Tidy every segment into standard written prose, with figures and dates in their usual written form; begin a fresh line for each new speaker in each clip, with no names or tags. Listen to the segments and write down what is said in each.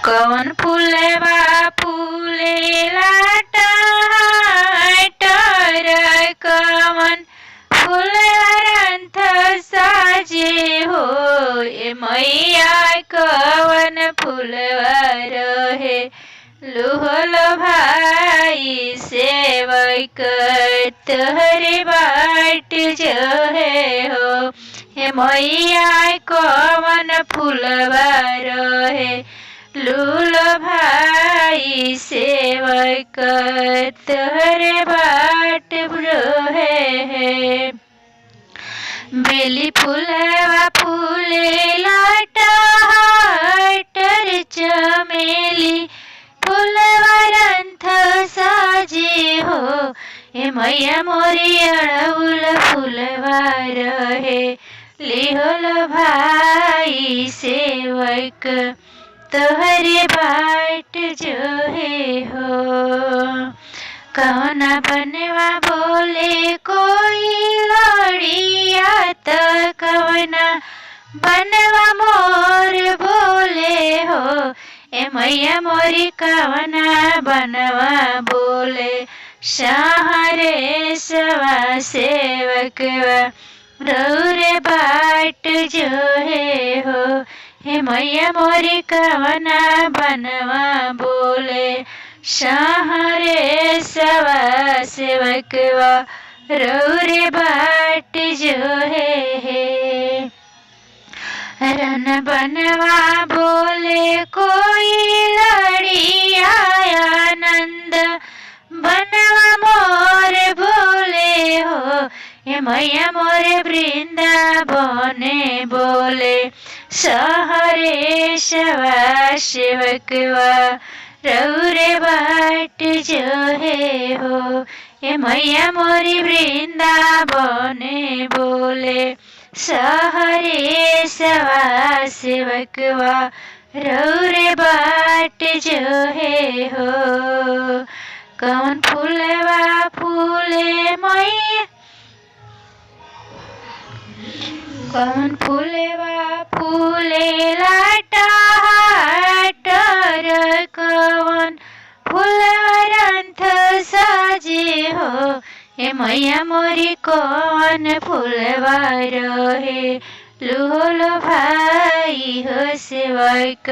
कवन फूलवा फूलेला टमाटर, कवन फूलवा रंथ साजे हो। ए मैया कवन फूलवा रहे लुहल भाई सेवक तोहरे बाट जो है हो। हे मैया कवन फूलवा रहे लूल भाई सेवक तोहरे बाट रहे है। बेली फूलवा फूलेला टमाटर, चमेली फूलवा रंथ साजे हो। ए मैया मोरी अड़उल फूलवा रहे लिहल भाई सेवक तोहरे बाट जो है हो। कौना बनवा बोले कोई लड़िया त कवना बनवा मोर बोले हो। ए मैया मोरी कवना बनवा बोले सहरे सवा सेवकवा रौरे बाट जो है हो। हे मैया मोरी कवना बनवा बोले सहरे सवा सेवकवा रौरे बाट जो है। रन बनवा बोले कोई लड़िया आनंद बनवा मोर बोले हो। हे मैया मोरे वृंदावने बोले सहरे सवा सेवकवा रौरे बाट जो है हो। हे मैया मोरी वृंदावने बोले सहरे सवा सेवकवा रौरे बाट जो है हो। कौन फूलवा फूले मैया, कौन फूलवा फूलेला टमाटर, कौन फूलवा रंथ साजे हो। ए मैया मोरी कौन फूलवा रहे लूल भाई हो सेवक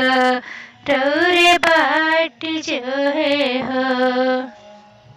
रौरे बाट जो है हो।